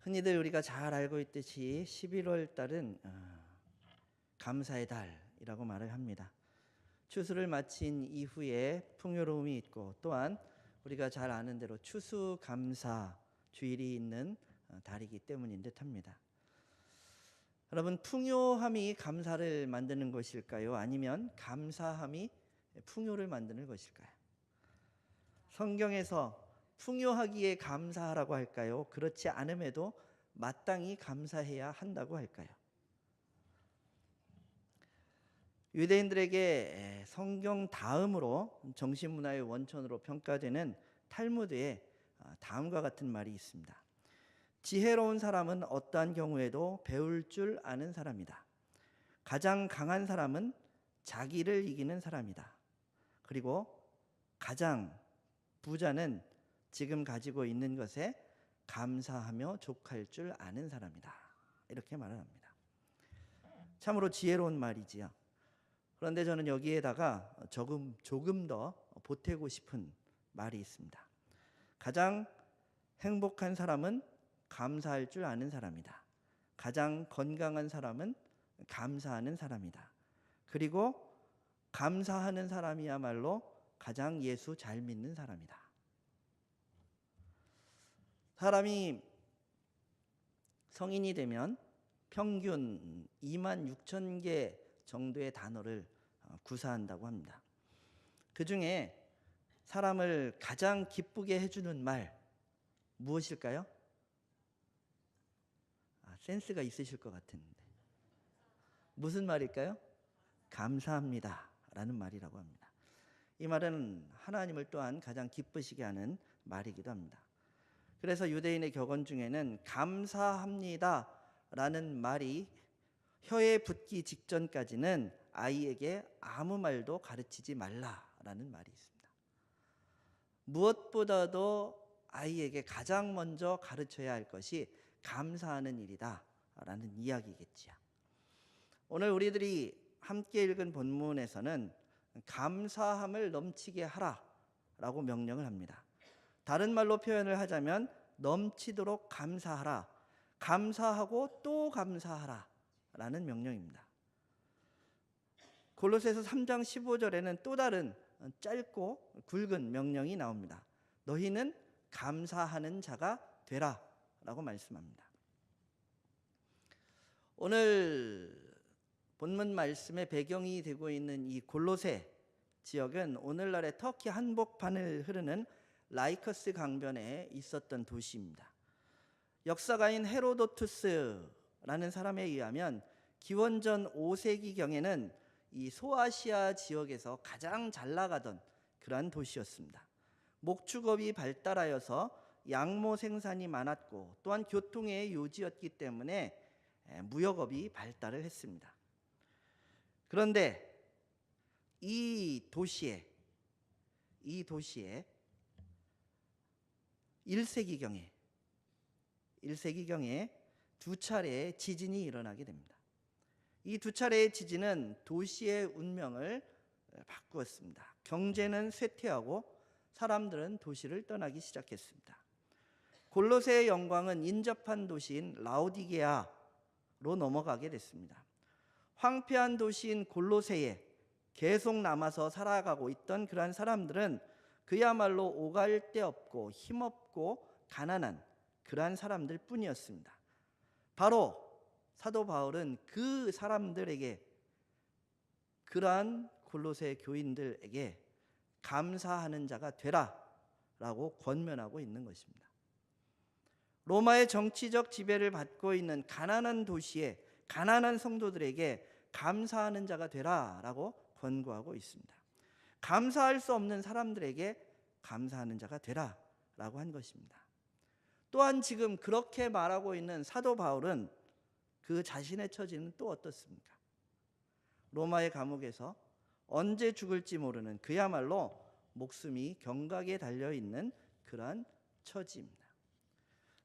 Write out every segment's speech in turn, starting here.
흔히들 우리가 잘 알고 있듯이 11월 달은 감사의 달이라고 말을 합니다. 추수를 마친 이후에 풍요로움이 있고, 또한 우리가 잘 아는 대로 추수감사 주일이 있는 달이기 때문인 듯합니다. 여러분, 풍요함이 감사를 만드는 것일까요? 아니면 감사함이 풍요를 만드는 것일까요? 성경에서 풍요하기에 감사하라고 할까요? 그렇지 않음에도 마땅히 감사해야 한다고 할까요? 유대인들에게 성경 다음으로 정신문화의 원천으로 평가되는 탈무드에 다음과 같은 말이 있습니다. 지혜로운 사람은 어떠한 경우에도 배울 줄 아는 사람이다. 가장 강한 사람은 자기를 이기는 사람이다. 그리고 가장 부자는 지금 가지고 있는 것에 감사하며 족할 줄 아는 사람이다. 이렇게 말을 합니다. 참으로 지혜로운 말이지요. 그런데 저는 여기에다가 조금 더 보태고 싶은 말이 있습니다. 가장 행복한 사람은 감사할 줄 아는 사람이다. 가장 건강한 사람은 감사하는 사람이다. 그리고 감사하는 사람이야말로 가장 예수 잘 믿는 사람이다. 사람이 성인이 되면 평균 26,000개 정도의 단어를 구사한다고 합니다. 그 중에 사람을 가장 기쁘게 해주는 말 무엇일까요? 센스가 있으실 것 같은데 무슨 말일까요? 감사합니다 라는 말이라고 합니다. 이 말은 하나님을 또한 가장 기쁘시게 하는 말이기도 합니다. 그래서 유대인의 격언 중에는 감사합니다 라는 말이 혀에 붙기 직전까지는 아이에게 아무 말도 가르치지 말라라는 말이 있습니다. 무엇보다도 아이에게 가장 먼저 가르쳐야 할 것이 감사하는 일이다 라는 이야기겠지요. 오늘 우리들이 함께 읽은 본문에서는 감사함을 넘치게 하라 라고 명령을 합니다. 다른 말로 표현을 하자면 넘치도록 감사하라, 감사하고 또 감사하라 라는 명령입니다. 골로새서 3장 15절에는 또 다른 짧고 굵은 명령이 나옵니다. 너희는 감사하는 자가 되라 라고 말씀합니다. 오늘 본문 말씀의 배경이 되고 있는 이 골로새 지역은 오늘날의 터키 한복판을 흐르는 라이커스 강변에 있었던 도시입니다. 역사가인 헤로도투스라는 사람에 의하면 기원전 5세기경에는 이 소아시아 지역에서 가장 잘 나가던 그러한 도시였습니다. 목축업이 발달하여서 양모 생산이 많았고, 또한 교통의 요지였기 때문에 무역업이 발달을 했습니다. 그런데 이 도시에 1세기경에 두 차례의 지진이 일어나게 됩니다. 이 두 차례의 지진은 도시의 운명을 바꾸었습니다. 경제는 쇠퇴하고 사람들은 도시를 떠나기 시작했습니다. 골로새의 영광은 인접한 도시인 라오디게아로 넘어가게 됐습니다. 황폐한 도시인 골로새에 계속 남아서 살아가고 있던 그러한 사람들은 그야말로 오갈 데 없고 힘없고 가난한 그러한 사람들 뿐이었습니다. 바로 사도 바울은 그 사람들에게, 그러한 골로새 교인들에게 감사하는 자가 되라 라고 권면하고 있는 것입니다. 로마의 정치적 지배를 받고 있는 가난한 도시에 가난한 성도들에게 감사하는 자가 되라 라고 권고하고 있습니다. 감사할 수 없는 사람들에게 감사하는 자가 되라 라고 한 것입니다. 또한 지금 그렇게 말하고 있는 사도 바울은 그 자신의 처지는 또 어떻습니까? 로마의 감옥에서 언제 죽을지 모르는, 그야말로 목숨이 경각에 달려있는 그러한 처지입니다.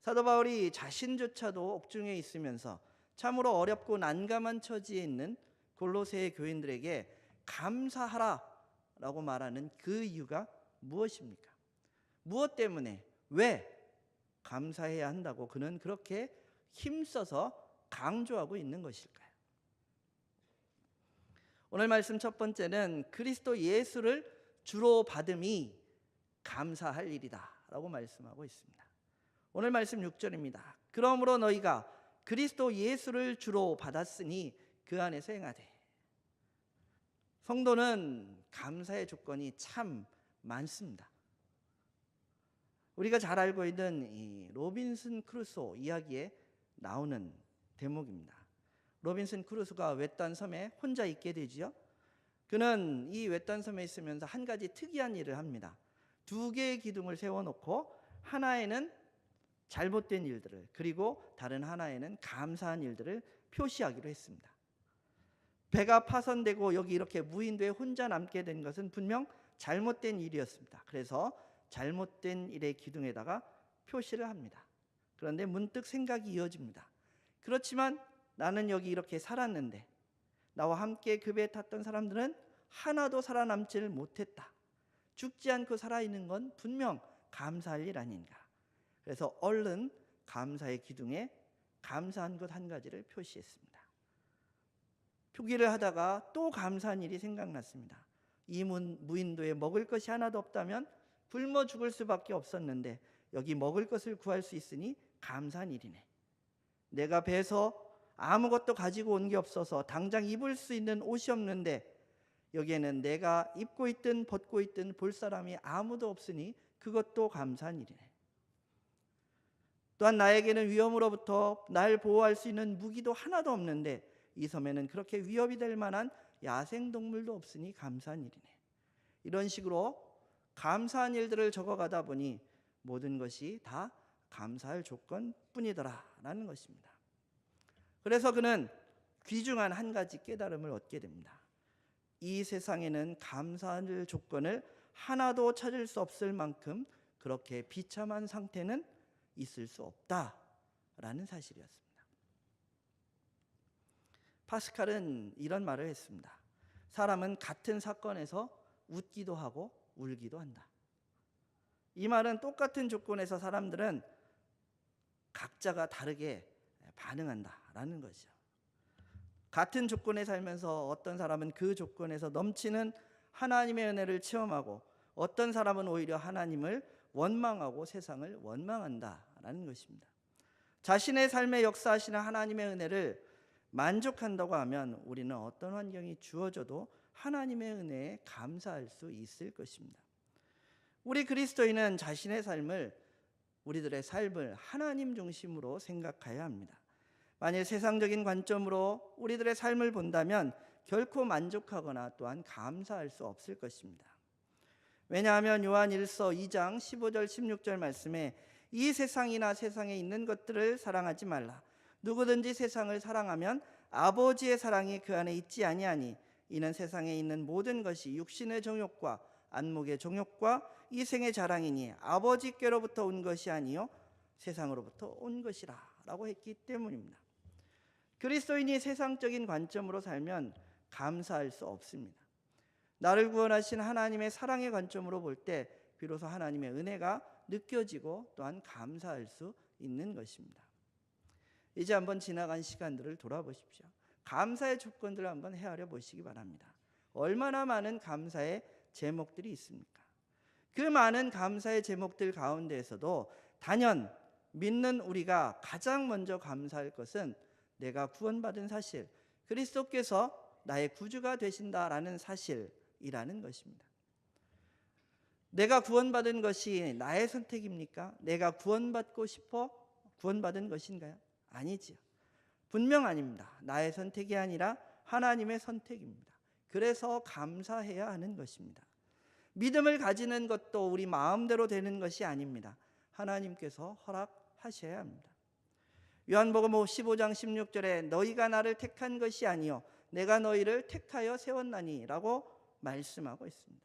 사도 바울이 자신조차도 옥중에 있으면서 참으로 어렵고 난감한 처지에 있는 골로새의 교인들에게 감사하라 라고 말하는 그 이유가 무엇입니까? 무엇 때문에, 왜 감사해야 한다고 그는 그렇게 힘써서 강조하고 있는 것일까요? 오늘 말씀 첫 번째는 그리스도 예수를 주로 받음이 감사할 일이다 라고 말씀하고 있습니다. 오늘 말씀 6절입니다. 그러므로 너희가 그리스도 예수를 주로 받았으니 그 안에서 행하되. 성도는 감사의 조건이 참 많습니다. 우리가 잘 알고 있는 이 로빈슨 크루소 이야기에 나오는 대목입니다. 로빈슨 크루소가 외딴 섬에 혼자 있게 되지요. 그는 이 외딴 섬에 있으면서 한 가지 특이한 일을 합니다. 2개의 기둥을 세워놓고 하나에는 잘못된 일들을, 그리고 다른 하나에는 감사한 일들을 표시하기로 했습니다. 배가 파손되고 여기 이렇게 무인도에 혼자 남게 된 것은 분명 잘못된 일이었습니다. 그래서 잘못된 일의 기둥에다가 표시를 합니다. 그런데 문득 생각이 이어집니다. 그렇지만 나는 여기 이렇게 살았는데 나와 함께 그 배에 탔던 사람들은 하나도 살아남지를 못했다. 죽지 않고 살아있는 건 분명 감사할 일 아닌가. 그래서 얼른 감사의 기둥에 감사한 것 한 가지를 표시했습니다. 표기를 하다가 또 감사한 일이 생각났습니다. 이 무인도에 먹을 것이 하나도 없다면 굶어 죽을 수밖에 없었는데 여기 먹을 것을 구할 수 있으니 감사한 일이네. 내가 배에서 아무것도 가지고 온 게 없어서 당장 입을 수 있는 옷이 없는데 여기에는 내가 입고 있든 벗고 있든 볼 사람이 아무도 없으니 그것도 감사한 일이네. 또한 나에게는 위험으로부터 날 보호할 수 있는 무기도 하나도 없는데 이 섬에는 그렇게 위협이 될 만한 야생동물도 없으니 감사한 일이네. 이런 식으로 감사한 일들을 적어가다 보니 모든 것이 다 감사할 조건뿐이더라라는 것입니다. 그래서 그는 귀중한 한 가지 깨달음을 얻게 됩니다. 이 세상에는 감사할 조건을 하나도 찾을 수 없을 만큼 그렇게 비참한 상태는 있을 수 없다라는 사실이었습니다. 파스칼은 이런 말을 했습니다. 사람은 같은 사건에서 웃기도 하고 울기도 한다. 이 말은 똑같은 조건에서 사람들은 각자가 다르게 반응한다라는 거죠. 같은 조건에 살면서 어떤 사람은 그 조건에서 넘치는 하나님의 은혜를 체험하고 어떤 사람은 오히려 하나님을 원망하고 세상을 원망한다라는 것입니다. 자신의 삶에 역사하시는 하나님의 은혜를 만족한다고 하면 우리는 어떤 환경이 주어져도 하나님의 은혜에 감사할 수 있을 것입니다. 우리 그리스도인은 자신의 삶을, 우리들의 삶을 하나님 중심으로 생각해야 합니다. 만일 세상적인 관점으로 우리들의 삶을 본다면 결코 만족하거나 또한 감사할 수 없을 것입니다. 왜냐하면 요한 1서 2장 15절 16절 말씀에 이 세상이나 세상에 있는 것들을 사랑하지 말라. 누구든지 세상을 사랑하면 아버지의 사랑이 그 안에 있지 아니하니 이는 세상에 있는 모든 것이 육신의 정욕과 안목의 정욕과 이생의 자랑이니 아버지께로부터 온 것이 아니요 세상으로부터 온 것이라 라고 했기 때문입니다. 그리스도인이 세상적인 관점으로 살면 감사할 수 없습니다. 나를 구원하신 하나님의 사랑의 관점으로 볼 때 비로소 하나님의 은혜가 느껴지고 또한 감사할 수 있는 것입니다. 이제 한번 지나간 시간들을 돌아보십시오. 감사의 조건들을 한번 헤아려 보시기 바랍니다. 얼마나 많은 감사의 제목들이 있습니까? 그 많은 감사의 제목들 가운데에서도 단연 믿는 우리가 가장 먼저 감사할 것은 내가 구원받은 사실, 그리스도께서 나의 구주가 되신다라는 사실이라는 것입니다. 내가 구원받은 것이 나의 선택입니까? 내가 구원받고 싶어 구원받은 것인가요? 아니지요. 분명 아닙니다. 나의 선택이 아니라 하나님의 선택입니다. 그래서 감사해야 하는 것입니다. 믿음을 가지는 것도 우리 마음대로 되는 것이 아닙니다. 하나님께서 허락하셔야 합니다. 요한복음 15장 16절에 너희가 나를 택한 것이 아니요 내가 너희를 택하여 세웠나니 라고 말씀하고 있습니다.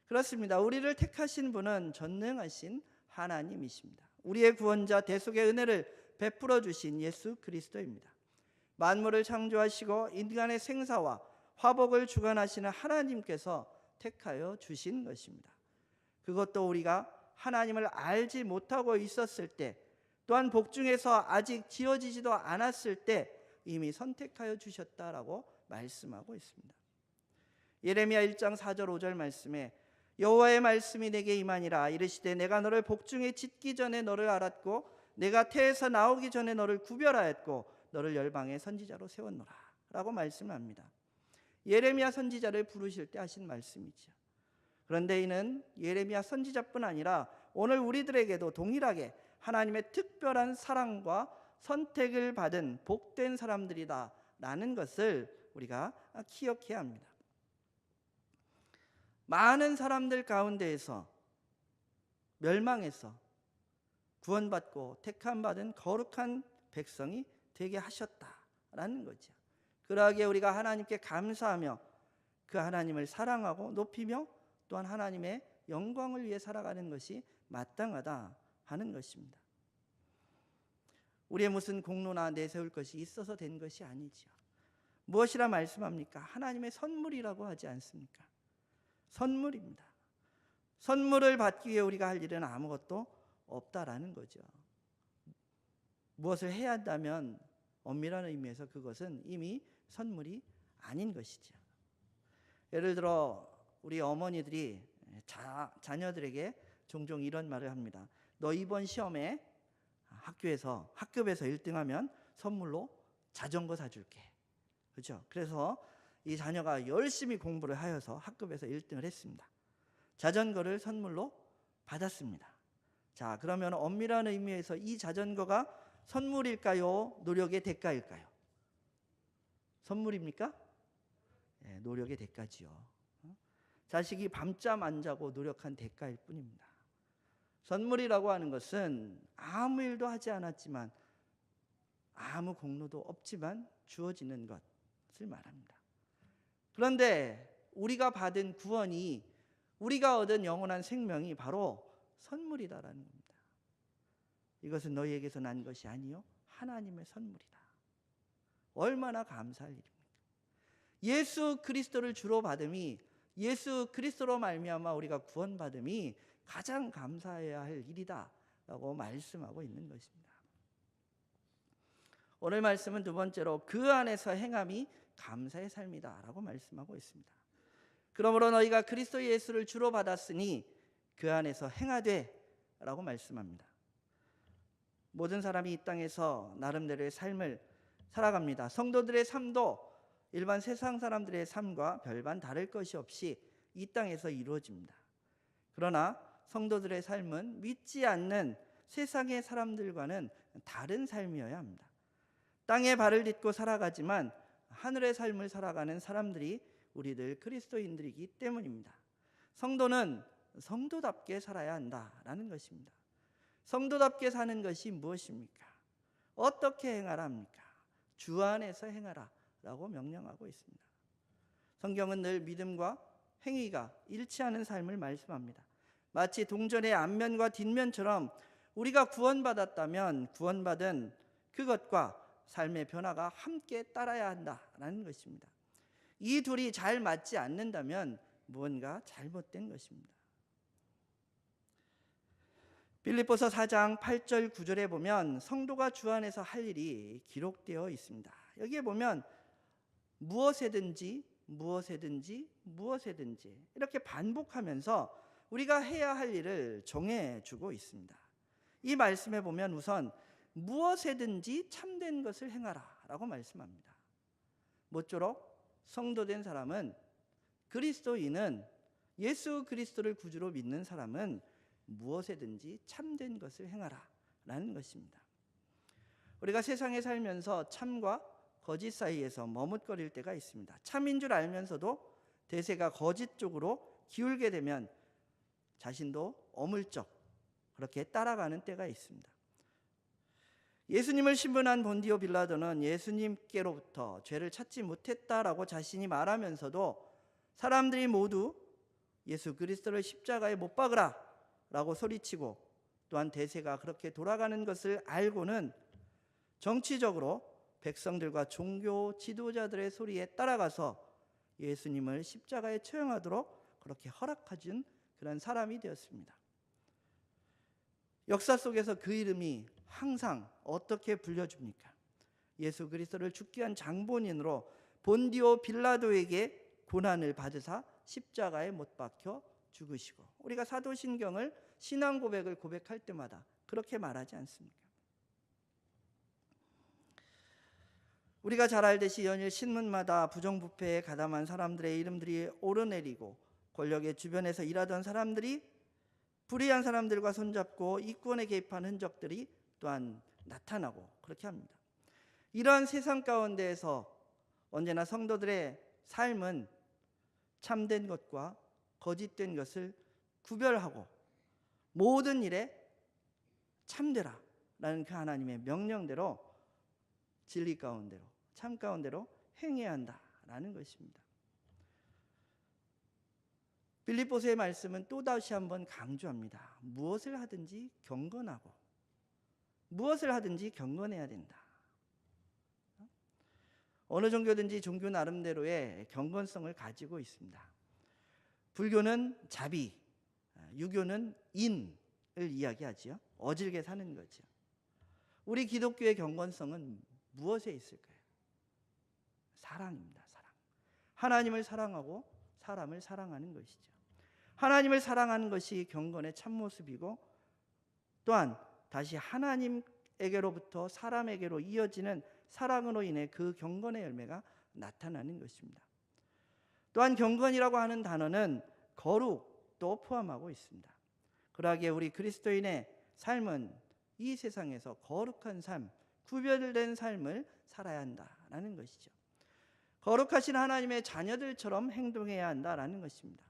그렇습니다. 우리를 택하신 분은 전능하신 하나님이십니다. 우리의 구원자 대속의 은혜를 베풀어 주신 예수 그리스도입니다. 만물을 창조하시고 인간의 생사와 화복을 주관하시는 하나님께서 택하여 주신 것입니다. 그것도 우리가 하나님을 알지 못하고 있었을 때, 또한 복중에서 아직 지어지지도 않았을 때 이미 선택하여 주셨다라고 말씀하고 있습니다. 예레미야 1장 4절 5절 말씀에 여호와의 말씀이 내게 임하니라. 이르시되 내가 너를 복중에 짓기 전에 너를 알았고 내가 태에서 나오기 전에 너를 구별하였고 너를 열방의 선지자로 세웠노라 라고 말씀합니다. 예레미야 선지자를 부르실 때 하신 말씀이죠. 그런데 이는 예레미야 선지자뿐 아니라 오늘 우리들에게도 동일하게 하나님의 특별한 사랑과 선택을 받은 복된 사람들이다 라는 것을 우리가 기억해야 합니다. 많은 사람들 가운데에서 멸망해서 구원받고 택함받은 거룩한 백성이 되게 하셨다라는 거죠. 그러하기에 우리가 하나님께 감사하며 그 하나님을 사랑하고 높이며 또한 하나님의 영광을 위해 살아가는 것이 마땅하다 하는 것입니다. 우리의 무슨 공로나 내세울 것이 있어서 된 것이 아니죠. 무엇이라 말씀합니까? 하나님의 선물이라고 하지 않습니까? 선물입니다. 선물을 받기 위해 우리가 할 일은 아무것도 없다라는 거죠. 무엇을 해야 한다면 엄밀한 의미에서 그것은 이미 선물이 아닌 것이죠. 예를 들어 우리 어머니들이 자녀들에게 종종 이런 말을 합니다. 너 이번 시험에 학급에서 1등하면 선물로 자전거 사줄게. 그렇죠? 그래서 이 자녀가 열심히 공부를 하여서 학급에서 1등을 했습니다. 자전거를 선물로 받았습니다. 자, 그러면 엄밀한 의미에서 이 자전거가 선물일까요? 노력의 대가일까요? 선물입니까? 네, 노력의 대가지요. 자식이 밤잠 안 자고 노력한 대가일 뿐입니다. 선물이라고 하는 것은 아무 일도 하지 않았지만 아무 공로도 없지만 주어지는 것을 말합니다. 그런데 우리가 받은 구원이, 우리가 얻은 영원한 생명이 바로 선물이다라는 겁니다. 이것은 너희에게서 난 것이 아니요 하나님의 선물이다. 얼마나 감사할 일입니까? 예수 그리스도를 주로 받음이, 예수 그리스도로 말미암아 우리가 구원받음이 가장 감사해야 할 일이다라고 말씀하고 있는 것입니다. 오늘 말씀은 두 번째로 그 안에서 행함이 감사의 삶이다라고 말씀하고 있습니다. 그러므로 너희가 그리스도 예수를 주로 받았으니 그 안에서 행하되 라고 말씀합니다. 모든 사람이 이 땅에서 나름대로의 삶을 살아갑니다. 성도들의 삶도 일반 세상 사람들의 삶과 별반 다를 것이 없이 이 땅에서 이루어집니다. 그러나 성도들의 삶은 믿지 않는 세상의 사람들과는 다른 삶이어야 합니다. 땅에 발을 딛고 살아가지만 하늘의 삶을 살아가는 사람들이 우리들 그리스도인들이기 때문입니다. 성도는 성도답게 살아야 한다라는 것입니다. 성도답게 사는 것이 무엇입니까? 어떻게 행하라 합니까? 주 안에서 행하라 라고 명령하고 있습니다. 성경은 늘 믿음과 행위가 일치하는 삶을 말씀합니다. 마치 동전의 앞면과 뒷면처럼 우리가 구원받았다면 구원받은 그것과 삶의 변화가 함께 따라야 한다라는 것입니다. 이 둘이 잘 맞지 않는다면 무언가 잘못된 것입니다. 빌립보서 4장 8절 9절에 보면 성도가 주 안에서 할 일이 기록되어 있습니다. 여기에 보면 무엇에든지 이렇게 반복하면서 우리가 해야 할 일을 정해주고 있습니다. 이 말씀에 보면 우선 무엇에든지 참된 것을 행하라 라고 말씀합니다. 모쪼록 성도된 사람은, 그리스도인은, 예수 그리스도를 구주로 믿는 사람은 무엇에든지 참된 것을 행하라 라는 것입니다. 우리가 세상에 살면서 참과 거짓 사이에서 머뭇거릴 때가 있습니다. 참인 줄 알면서도 대세가 거짓 쪽으로 기울게 되면 자신도 어물쩍 그렇게 따라가는 때가 있습니다. 예수님을 신분한 본디오 빌라도는 예수님께로부터 죄를 찾지 못했다라고 자신이 말하면서도 사람들이 모두 예수 그리스도를 십자가에 못 박으라 라고 소리치고, 또한 대세가 그렇게 돌아가는 것을 알고는 정치적으로 백성들과 종교 지도자들의 소리에 따라가서 예수님을 십자가에 처형하도록 그렇게 허락해준 그런 사람이 되었습니다. 역사 속에서 그 이름이 항상 어떻게 불려줍니까? 예수 그리스도를 죽게 한 장본인으로 본디오 빌라도에게 고난을 받으사 십자가에 못 박혀 죽으시고, 우리가 사도신경을 신앙 고백을 고백할 때마다 그렇게 말하지 않습니까? 우리가 잘 알듯이 연일 신문마다 부정부패에 가담한 사람들의 이름들이 오르내리고, 권력의 주변에서 일하던 사람들이 불의한 사람들과 손잡고 이권에 개입한 흔적들이 또한 나타나고 그렇게 합니다. 이러한 세상 가운데에서 언제나 성도들의 삶은 참된 것과 거짓된 것을 구별하고 모든 일에 참되라 라는 그 하나님의 명령대로, 진리 가운데로, 참 가운데로 행해야 한다라는 것입니다. 빌립보서의 말씀은 또다시 한번 강조합니다. 무엇을 하든지 경건하고, 무엇을 하든지 경건해야 된다. 어느 종교든지 종교 나름대로의 경건성을 가지고 있습니다. 불교는 자비, 유교는 인을 이야기하지요. 어질게 사는 거죠. 우리 기독교의 경건성은 무엇에 있을까요? 사랑입니다. 사랑. 하나님을 사랑하고 사람을 사랑하는 것이죠. 하나님을 사랑하는 것이 경건의 참모습이고, 또한 다시 하나님에게로부터 사람에게로 이어지는 사랑으로 인해 그 경건의 열매가 나타나는 것입니다. 또한 경건이라고 하는 단어는 거룩도 포함하고 있습니다. 그러하기에 우리 그리스도인의 삶은 이 세상에서 거룩한 삶, 구별된 삶을 살아야 한다라는 것이죠. 거룩하신 하나님의 자녀들처럼 행동해야 한다라는 것입니다.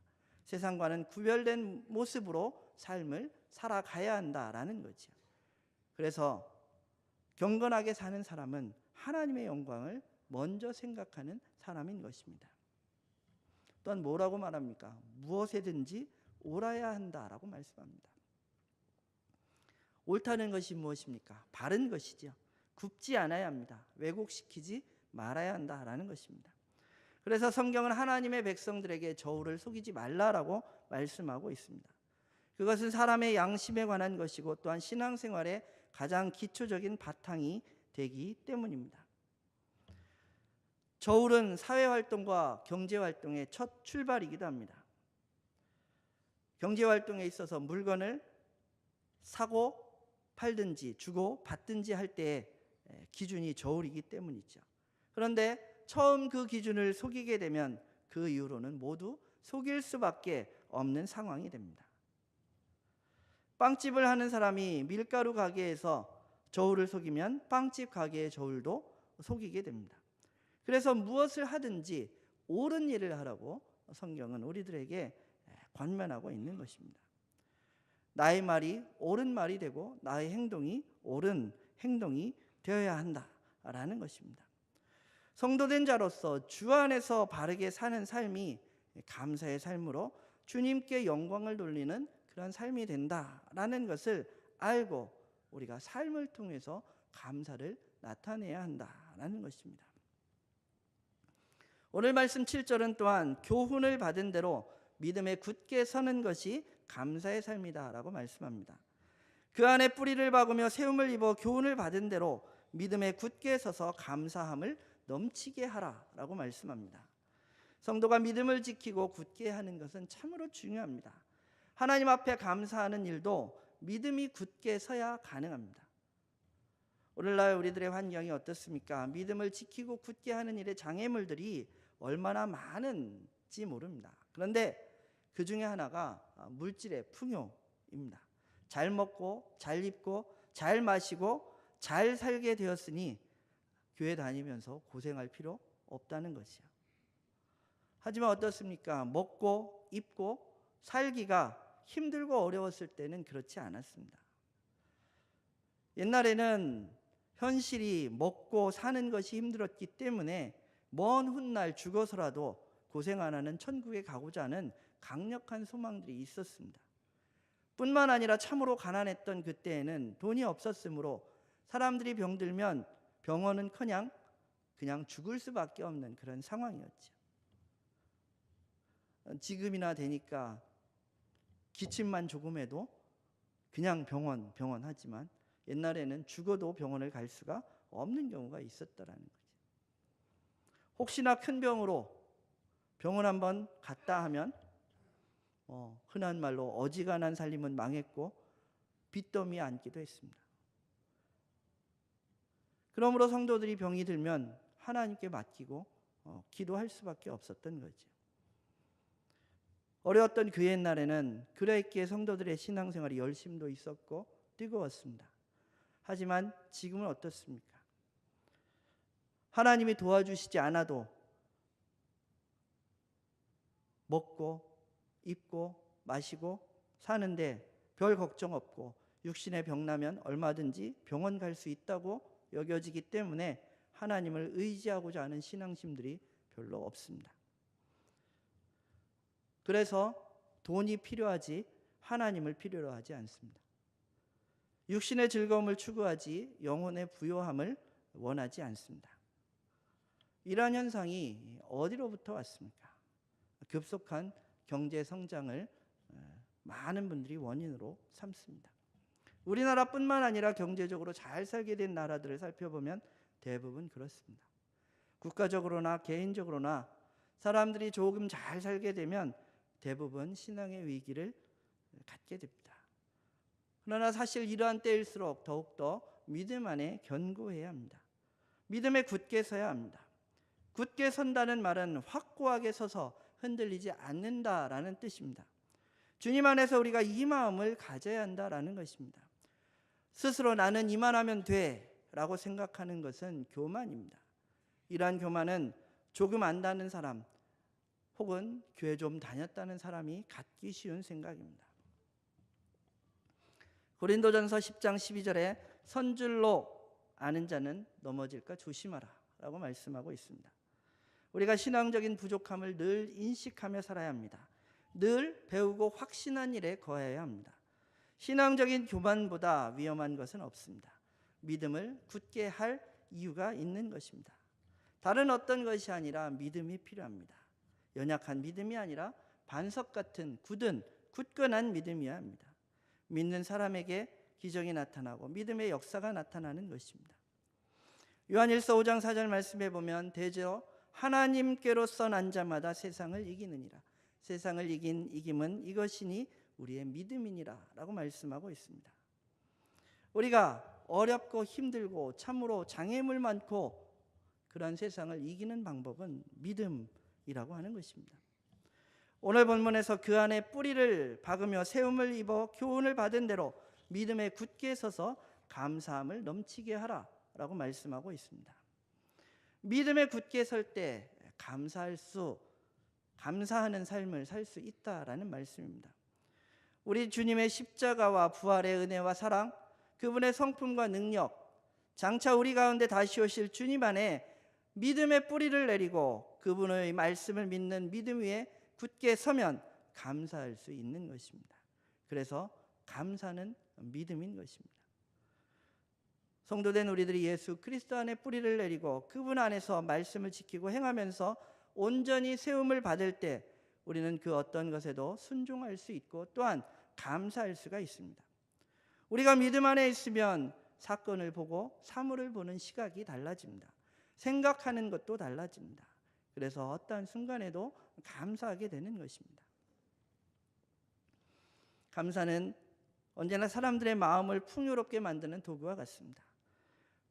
세상과는 구별된 모습으로 삶을 살아가야 한다라는 거죠. 그래서 경건하게 사는 사람은 하나님의 영광을 먼저 생각하는 사람인 것입니다. 또한 뭐라고 말합니까? 무엇에든지 옳아야 한다라고 말씀합니다. 옳다는 것이 무엇입니까? 바른 것이죠. 굽지 않아야 합니다. 왜곡시키지 말아야 한다라는 것입니다. 그래서 성경은 하나님의 백성들에게 저울을 속이지 말라라고 말씀하고 있습니다. 그것은 사람의 양심에 관한 것이고, 또한 신앙생활의 가장 기초적인 바탕이 되기 때문입니다. 저울은 사회활동과 경제활동의 첫 출발이기도 합니다. 경제활동에 있어서 물건을 사고 팔든지 주고 받든지 할 때의 기준이 저울이기 때문이죠. 그런데 처음 그 기준을 속이게 되면 그 이후로는 모두 속일 수밖에 없는 상황이 됩니다. 빵집을 하는 사람이 밀가루 가게에서 저울을 속이면 빵집 가게의 저울도 속이게 됩니다. 그래서 무엇을 하든지 옳은 일을 하라고 성경은 우리들에게 권면하고 있는 것입니다. 나의 말이 옳은 말이 되고 나의 행동이 옳은 행동이 되어야 한다라는 것입니다. 성도된 자로서 주 안에서 바르게 사는 삶이 감사의 삶으로 주님께 영광을 돌리는 그런 삶이 된다라는 것을 알고 우리가 삶을 통해서 감사를 나타내야 한다라는 것입니다. 오늘 말씀 7절은 또한 교훈을 받은 대로 믿음에 굳게 서는 것이 감사의 삶이다라고 말씀합니다. 그 안에 뿌리를 박으며 세움을 입어 교훈을 받은 대로 믿음에 굳게 서서 감사함을 넘치게 하라라고 말씀합니다. 성도가 믿음을 지키고 굳게 하는 것은 참으로 중요합니다. 하나님 앞에 감사하는 일도 믿음이 굳게 서야 가능합니다. 오늘날 우리들의 환경이 어떻습니까? 믿음을 지키고 굳게 하는 일에 장애물들이 얼마나 많은지 모릅니다. 그런데 그 중에 하나가 물질의 풍요입니다. 잘 먹고 잘 입고 잘 마시고 잘 살게 되었으니 교회 다니면서 고생할 필요 없다는 것이요. 하지만 어떻습니까? 먹고 입고 살기가 힘들고 어려웠을 때는 그렇지 않았습니다. 옛날에는 현실이 먹고 사는 것이 힘들었기 때문에 먼 훗날 죽어서라도 고생 안 하는 천국에 가고자 하는 강력한 소망들이 있었습니다. 뿐만 아니라 참으로 가난했던 그때에는 돈이 없었으므로 사람들이 병들면 병원은커녕 그냥 죽을 수밖에 없는 그런 상황이었죠. 지금이나 되니까 기침만 조금 해도 그냥 병원 하지만 옛날에는 죽어도 병원을 갈 수가 없는 경우가 있었다라는 거죠. 혹시나 큰 병으로 병원 한번 갔다 하면 흔한 말로 어지간한 살림은 망했고 빚더미에 앉기도 했습니다. 그러므로 성도들이 병이 들면 하나님께 맡기고 기도할 수밖에 없었던 거죠. 어려웠던 그 옛날에는 그랬기에 성도들의 신앙생활이 열심도 있었고 뜨거웠습니다. 하지만 지금은 어떻습니까? 하나님이 도와주시지 않아도 먹고 입고 마시고 사는데 별 걱정 없고 육신의 병 나면 얼마든지 병원 갈 수 있다고 여겨지기 때문에 하나님을 의지하고자 하는 신앙심들이 별로 없습니다. 그래서 돈이 필요하지 하나님을 필요로 하지 않습니다. 육신의 즐거움을 추구하지 영혼의 부요함을 원하지 않습니다. 이러한 현상이 어디로부터 왔습니까? 급속한 경제 성장을 많은 분들이 원인으로 삼습니다. 우리나라뿐만 아니라 경제적으로 잘 살게 된 나라들을 살펴보면 대부분 그렇습니다. 국가적으로나 개인적으로나 사람들이 조금 잘 살게 되면 대부분 신앙의 위기를 갖게 됩니다. 그러나 사실 이러한 때일수록 더욱더 믿음 안에 견고해야 합니다. 믿음에 굳게 서야 합니다. 굳게 선다는 말은 확고하게 서서 흔들리지 않는다라는 뜻입니다. 주님 안에서 우리가 이 마음을 가져야 한다라는 것입니다. 스스로 나는 이만하면 돼 라고 생각하는 것은 교만입니다. 이러한 교만은 조금 안다는 사람 혹은 교회 좀 다녔다는 사람이 갖기 쉬운 생각입니다. 고린도전서 10장 12절에 선줄로 아는 자는 넘어질까 조심하라 라고 말씀하고 있습니다. 우리가 신앙적인 부족함을 늘 인식하며 살아야 합니다. 늘 배우고 확신한 일에 거해야 합니다. 신앙적인 교만보다 위험한 것은 없습니다. 믿음을 굳게 할 이유가 있는 것입니다. 다른 어떤 것이 아니라 믿음이 필요합니다. 연약한 믿음이 아니라 반석 같은 굳건한 믿음이어야 합니다. 믿는 사람에게 기적이 나타나고 믿음의 역사가 나타나는 것입니다. 요한일서 5장 4절 말씀해 보면 대저 하나님께로서 난 자마다 세상을 이기느니라. 세상을 이김은 이것이니 우리의 믿음이니라 라고 말씀하고 있습니다. 우리가 어렵고 힘들고 참으로 장애물 많고 그런 세상을 이기는 방법은 믿음이라고 하는 것입니다. 오늘 본문에서 그 안에 뿌리를 박으며 세움을 입어 교훈을 받은 대로 믿음에 굳게 서서 감사함을 넘치게 하라 라고 말씀하고 있습니다. 믿음에 굳게 설 때 감사하는 삶을 살 수 있다라는 말씀입니다. 우리 주님의 십자가와 부활의 은혜와 사랑, 그분의 성품과 능력, 장차 우리 가운데 다시 오실 주님 안에 믿음의 뿌리를 내리고 그분의 말씀을 믿는 믿음 위에 굳게 서면 감사할 수 있는 것입니다. 그래서 감사는 믿음인 것입니다. 성도된 우리들이 예수 그리스도 안에 뿌리를 내리고 그분 안에서 말씀을 지키고 행하면서 온전히 세움을 받을 때 우리는 그 어떤 것에도 순종할 수 있고 또한 감사할 수가 있습니다. 우리가 믿음 안에 있으면 사건을 보고 사물을 보는 시각이 달라집니다. 생각하는 것도 달라집니다. 그래서 어떠한 순간에도 감사하게 되는 것입니다. 감사는 언제나 사람들의 마음을 풍요롭게 만드는 도구와 같습니다.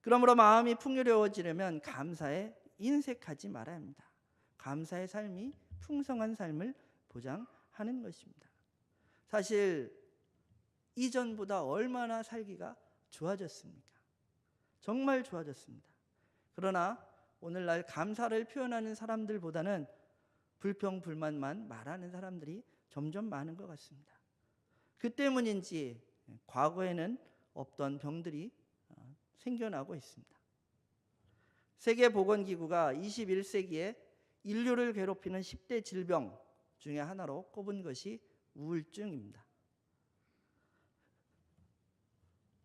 그러므로 마음이 풍요로워지려면 감사에 인색하지 말아야 합니다. 감사의 삶이 풍성한 삶을 보장하는 것입니다. 사실 이전보다 얼마나 살기가 좋아졌습니까? 정말 좋아졌습니다. 그러나 오늘날 감사를 표현하는 사람들보다는 불평, 불만만 말하는 사람들이 점점 많은 것 같습니다. 그 때문인지 과거에는 없던 병들이 생겨나고 있습니다. 세계보건기구가 21세기에 인류를 괴롭히는 10대 질병 중에 하나로 꼽은 것이 우울증입니다.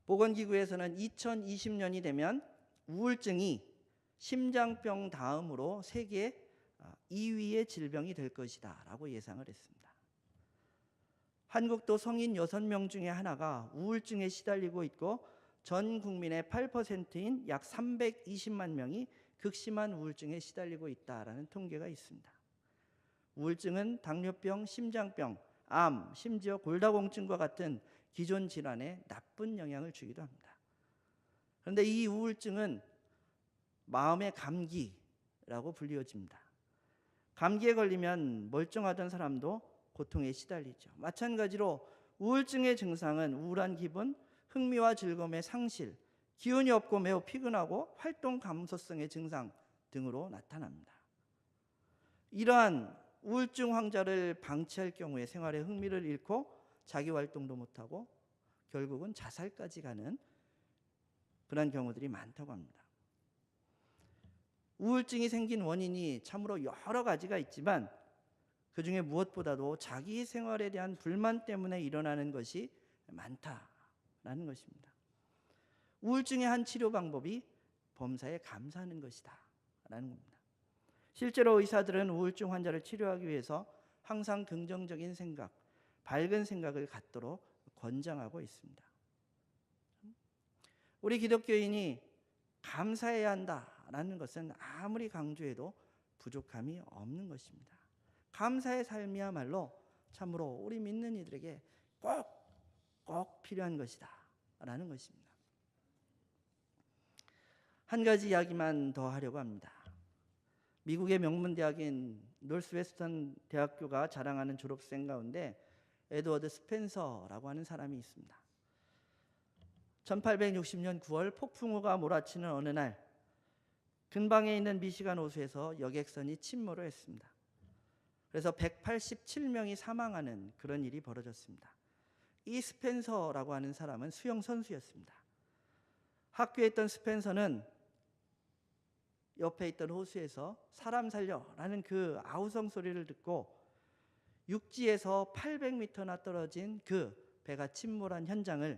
보건기구에서는 2020년이 되면 우울증이 심장병 다음으로 세계 2위의 질병이 될 것이다 라고 예상을 했습니다. 한국도 성인 6명 중에 하나가 우울증에 시달리고 있고 전 국민의 8%인 약 320만 명이 극심한 우울증에 시달리고 있다라는 통계가 있습니다. 우울증은 당뇨병, 심장병, 암, 심지어 골다공증과 같은 기존 질환에 나쁜 영향을 주기도 합니다. 그런데 이 우울증은 마음의 감기라고 불리워집니다. 감기에 걸리면 멀쩡하던 사람도 고통에 시달리죠. 마찬가지로 우울증의 증상은 우울한 기분, 흥미와 즐거움의 상실, 기운이 없고 매우 피곤하고 활동 감소성의 증상 등으로 나타납니다. 이러한 우울증 환자를 방치할 경우에 생활에 흥미를 잃고 자기 활동도 못하고 결국은 자살까지 가는 그런 경우들이 많다고 합니다. 우울증이 생긴 원인이 참으로 여러 가지가 있지만 그중에 무엇보다도 자기 생활에 대한 불만 때문에 일어나는 것이 많다라는 것입니다. 우울증의 한 치료 방법이 범사에 감사하는 것이다 라는 겁니다. 실제로 의사들은 우울증 환자를 치료하기 위해서 항상 긍정적인 생각, 밝은 생각을 갖도록 권장하고 있습니다. 우리 기독교인이 감사해야 한다라는 것은 아무리 강조해도 부족함이 없는 것입니다. 감사의 삶이야말로 참으로 우리 믿는 이들에게 꼭 필요한 것이다 라는 것입니다. 한 가지 이야기만 더 하려고 합니다. 미국의 명문 대학인 노스웨스턴 대학교가 자랑하는 졸업생 가운데 에드워드 스펜서라고 하는 사람이 있습니다. 1860년 9월 폭풍우가 몰아치는 어느 날 근방에 있는 미시간 호수에서 여객선이 침몰을 했습니다. 그래서 187명이 사망하는 그런 일이 벌어졌습니다. 이 스펜서라고 하는 사람은 수영 선수였습니다. 학교에 있던 스펜서는 옆에 있던 호수에서 사람 살려라는 그 아우성 소리를 듣고 육지에서 800m나 떨어진 그 배가 침몰한 현장을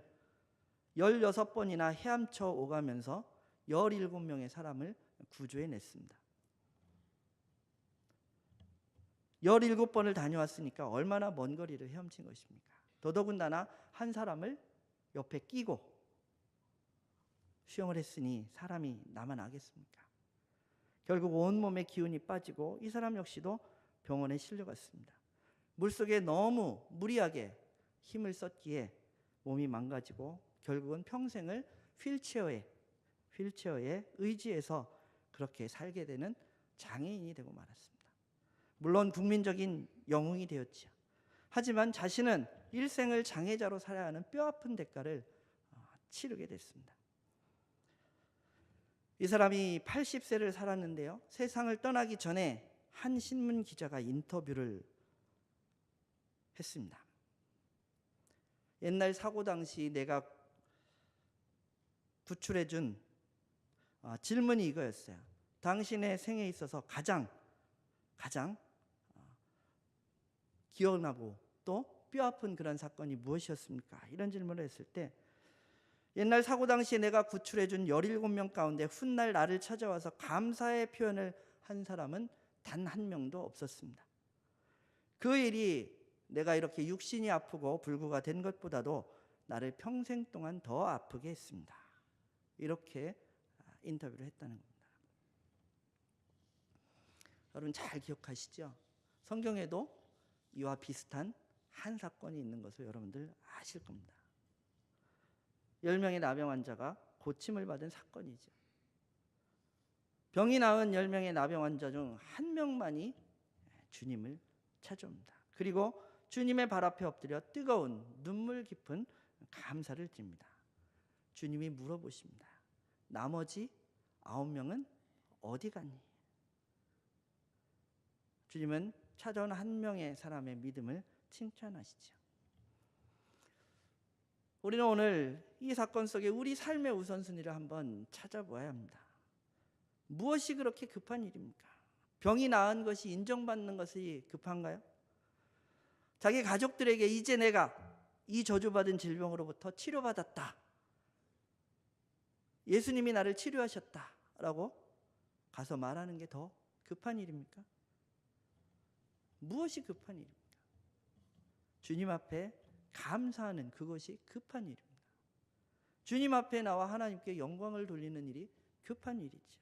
16번이나 헤엄쳐 오가면서 17명의 사람을 구조해냈습니다. 17번을 다녀왔으니까 얼마나 먼 거리를 헤엄친 것입니까? 더더군다나 한 사람을 옆에 끼고 수영을 했으니 사람이 남아나겠습니까? 결국 온몸에 기운이 빠지고 이 사람 역시도 병원에 실려갔습니다. 물속에 너무 무리하게 힘을 썼기에 몸이 망가지고 결국은 평생을 휠체어에 의지해서 그렇게 살게 되는 장애인이 되고 말았습니다. 물론 국민적인 영웅이 되었죠. 하지만 자신은 일생을 장애자로 살아야 하는 뼈아픈 대가를 치르게 됐습니다. 이 사람이 80세를 살았는데요. 세상을 떠나기 전에 한 신문 기자가 인터뷰를 했습니다. 옛날 사고 당시 내가 구출해준 질문이 이거였어요. 당신의 생에 있어서 가장 기억나고 또 뼈아픈 그런 사건이 무엇이었습니까? 이런 질문을 했을 때 옛날 사고 당시에 내가 구출해준 17명 가운데 훗날 나를 찾아와서 감사의 표현을 한 사람은 단 한 명도 없었습니다. 그 일이 내가 이렇게 육신이 아프고 불구가 된 것보다도 나를 평생 동안 더 아프게 했습니다. 이렇게 인터뷰를 했다는 겁니다. 여러분 잘 기억하시죠? 성경에도 이와 비슷한 한 사건이 있는 것을 여러분들 아실 겁니다. 10명의 나병 환자가 고침을 받은 사건이죠. 병이 나은 10명의 나병 환자 중 한 명만이 주님을 찾아옵니다. 그리고 주님의 발 앞에 엎드려 뜨거운 눈물 깊은 감사를 드립니다. 주님이 물어보십니다. 나머지 9명은 어디 갔니? 주님은 찾아온 한 명의 사람의 믿음을 칭찬하시죠. 우리는 오늘 이 사건 속에 우리 삶의 우선순위를 한번 찾아보아야 합니다. 무엇이 그렇게 급한 일입니까? 병이 나은 것이 인정받는 것이 급한가요? 자기 가족들에게 이제 내가 이 저주받은 질병으로부터 치료받았다. 예수님이 나를 치료하셨다라고 가서 말하는 게 더 급한 일입니까? 무엇이 급한 일입니까? 주님 앞에 감사하는 그것이 급한 일입니다. 주님 앞에 나와 하나님께 영광을 돌리는 일이 급한 일이죠.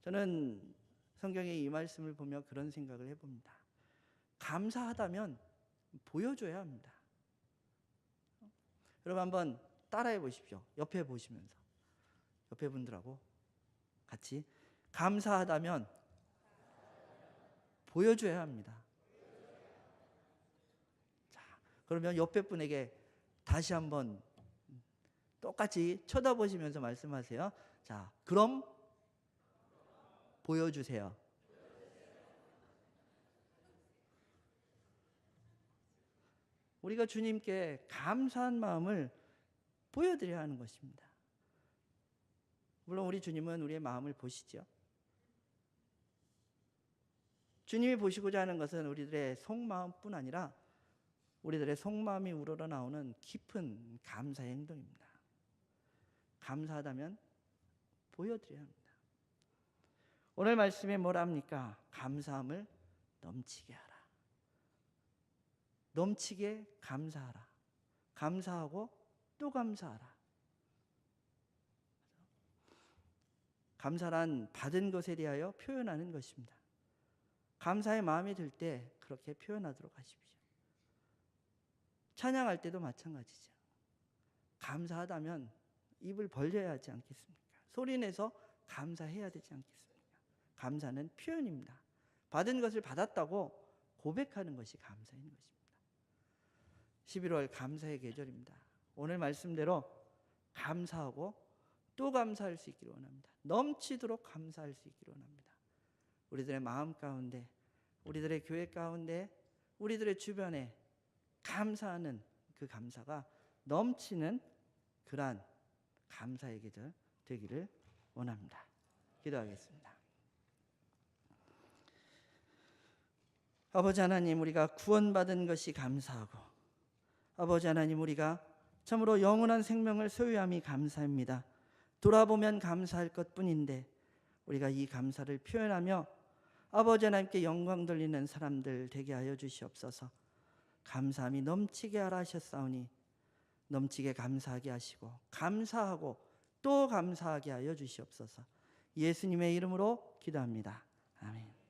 저는 성경의 이 말씀을 보며 그런 생각을 해봅니다. 감사하다면 보여줘야 합니다. 여러분 한번 따라해 보십시오. 옆에 보시면서 옆에 분들하고 같이 감사하다면 보여줘야 합니다. 자, 그러면 옆에 분에게 다시 한번 똑같이 쳐다보시면서 말씀하세요. 자, 그럼 보여주세요. 우리가 주님께 감사한 마음을 보여드려야 하는 것입니다. 물론 우리 주님은 우리의 마음을 보시죠. 주님이 보시고자 하는 것은 우리들의 속마음뿐 아니라 우리들의 속마음이 우러러 나오는 깊은 감사의 행동입니다. 감사하다면 보여드려야 합니다. 오늘 말씀에 뭐라 합니까? 감사함을 넘치게 하라. 넘치게 감사하라. 감사하고 또 감사하라. 감사란 받은 것에 대하여 표현하는 것입니다. 감사의 마음이 들 때 그렇게 표현하도록 하십시오. 찬양할 때도 마찬가지죠. 감사하다면 입을 벌려야 하지 않겠습니까? 소리내서 감사해야 되지 않겠습니까? 감사는 표현입니다. 받은 것을 받았다고 고백하는 것이 감사인 것입니다. 11월 감사의 계절입니다. 오늘 말씀대로 감사하고 또 감사할 수 있기를 원합니다. 넘치도록 감사할 수 있기를 원합니다. 우리들의 마음 가운데, 우리들의 교회 가운데, 우리들의 주변에 감사하는 그 감사가 넘치는 그러한 감사의 계절 되기를 원합니다. 기도하겠습니다. 아버지 하나님, 우리가 구원받은 것이 감사하고, 아버지 하나님, 우리가 참으로 영원한 생명을 소유함이 감사합니다. 돌아보면 감사할 것뿐인데 우리가 이 감사를 표현하며 아버지 하나님께 영광 돌리는 사람들 되게 하여 주시옵소서. 감사함이 넘치게 하라 하셨사오니 넘치게 감사하게 하시고 감사하고 또 감사하게 하여 주시옵소서. 예수님의 이름으로 기도합니다. 아멘.